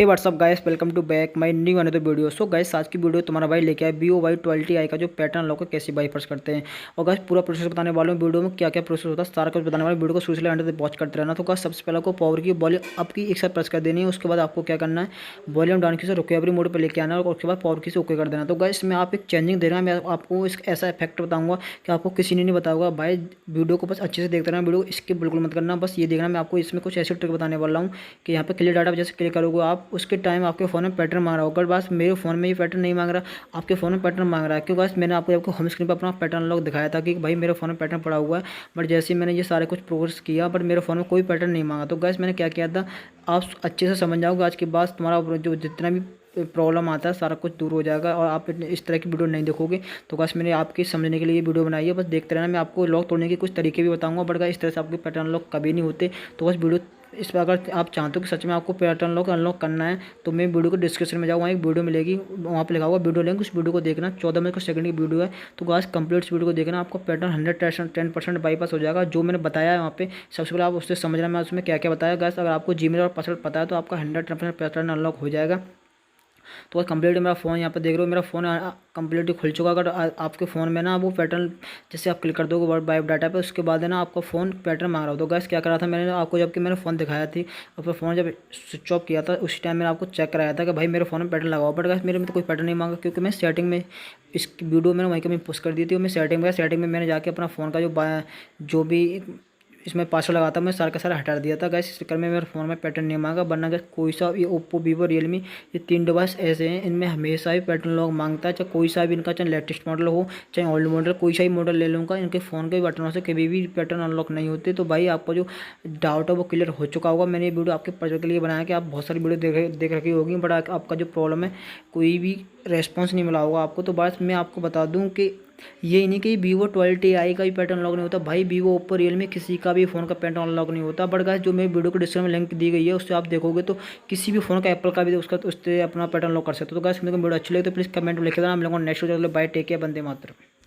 Hey what's up guys, welcome to back my new another video. So guys, आज की video तुम्हारा भाई लेके आया Vivo y20i का जो पैटर्न लॉक कैसे बाईपास करते हैं। और गाइस पूरा प्रोसेस बताने वाला हूँ वीडियो में, क्या क्या प्रोसेस होता है सारा कुछ बताने वाला। वीडियो को शुरू से लेकर अंत तक वॉच करते रहना। तो गाइस सबसे पहले आपको पावर की वॉल्यूम अप की एक साथ प्रेस कर देनी है। उसके बाद आपको क्या करना है, वॉल्यूम डाउन की से रिकवरी मोड पर लेके आना है और उसके बाद पावर की से ओके कर देना। तो गाइस इसमें आप एक चेंजिंग दे रहा है। मैं आपको इस ऐसा इफेक्ट बताऊंगा कि आपको किसी ने नहीं बताऊंगा। भाई वीडियो को बस अच्छे से देखते रहना, वीडियो स्किप बिल्कुल मत करना। बस ये देखना, मैं आपको इसमें कुछ ऐसे ट्रिक बताने वाला हूँ कि यहाँ पे क्लियर डाटा जैसे क्लिक करोगे आप, उसके टाइम आपके फ़ोन में पैटर्न मांग रहा होगा। बस मेरे फ़ोन में ये पैटर्न नहीं मांग रहा, आपके फ़ोन में पैटर्न मांग रहा है। क्योंकि बस मैंने आपको होम स्क्रीन पर अपना पैटर्न लॉक दिखाया था कि भाई मेरे फ़ोन में पैटर्न पड़ा हुआ है। बट जैसे ही मैंने ये सारे कुछ प्रोग्रेस किया, बट मेरे फ़ोन में कोई पैटर्न नहीं मांगा। तो गैस मैंने क्या किया था, आप अच्छे से समझ जाओगे। आज के बाद तुम्हारा जो जितना भी प्रॉब्लम आता है सारा कुछ दूर हो जाएगा और आप इस तरह की वीडियो नहीं देखोगे। तो बस मैंने आपके समझने के लिए ये वीडियो बनाई है, बस देखते रहना। मैं आपको लॉक तोड़ने के कुछ तरीके भी बताऊंगा, बट इस तरह से आपके पैटर्न लॉक कभी नहीं होते। तो बस वीडियो इस पर अगर आप चाहते हो कि सच में आपको पैटर्न लॉक अनलॉक करना है, तो मैं वीडियो को डिस्क्रिप्शन में जाऊँ, वहाँ एक वीडियो मिलेगी, वहाँ पे लिखा होगा वीडियो लिंक, उस वीडियो को देखना। 14 मिनट का सेकंड की वीडियो है। तो गाइस कंप्लीट वीडियो को देखना, आपको पैटर्न 110% बाईपास हो जाएगा। जो मैंने बताया है वहाँ पे सबसे पहले आप उससे समझना मैं उसमें क्या क्या बताया। गाइस अगर आपको जीमेल और पासवर्ड पता है तो आपका 100% पैटर्न अनलॉक हो जाएगा। तो कंप्लीट मेरा फ़ोन यहाँ पे देख रहे हो, मेरा फ़ोन कंप्लीट खुल चुका। अगर आपके फ़ोन में ना वो पैटर्न जैसे आप क्लिक कर दोगे वर्ड बाय डाटा पे, उसके बाद है ना आपका फ़ोन पैटर्न मांग रहा हो। तो गैस क्या करा था मैंने आपको, जबकि मैंने फ़ोन दिखाया थी और फिर फ़ोन जब स्विच ऑफ किया था उसी टाइम मैंने आपको चेक कराया था कि भाई मेरे फ़ोन में पैटर्न लगा हुआ। बट गैस मेरे में तो कोई पैटर्न नहीं मांगा, क्योंकि मैं सेटिंग में इस वीडियो में वहीं को मैं पोस्ट कर दी थी। और मैं सेटिंग में मैंने जाके अपना फ़ोन का जो भी इसमें पासवर्ड लगाता मैं सारा का सारा हटा दिया था। गैस इस चक्कर में मेरे फ़ोन में पैटर्न नहीं मांगा। वरना गैस कोई सा ये ओप्पो वीवो रियलमी ये 3 डिवाइस ऐसे हैं, इनमें हमेशा ही पैटर्न लॉक मांगता है। चाहे कोई सा भी इनका, चाहे लेटेस्ट मॉडल हो चाहे ओल्ड मॉडल, कोई सा ही मॉडल ले लूँगा, इनके फ़ोन के बटनों से कभी भी पैटर्न अनलॉक नहीं होते। तो भाई आपको जो डाउट है वो क्लियर हो चुका होगा। मैंने ये वीडियो आपके पता के लिए बनाया कि आप बहुत सारी वीडियो देख रखी होगी, बट आपका जो प्रॉब्लम है कोई भी रेस्पॉन्स नहीं मिला होगा आपको। तो बस मैं आपको बता दूँ कि ये नहीं कि Vivo y20i का भी पैटर्न लॉक नहीं होता। भाई Vivo ओप्पो रियलमी किसी का भी फ़ोन का पैटर्न लॉक नहीं होता। बट गाइस जो मेरी वीडियो को डिस्क्रिप्शन में लिंक दी गई है उससे आप देखोगे तो किसी भी फ़ोन का एप्पल का भी उसका उससे अपना पैटर्न लॉक कर सकते हो। तो गाइस मेरे को वीडियो अच्छी लगी तो प्लीज़ कमेंट में लिख देना। हम लोगों को next video bye take care, Vande मातरम।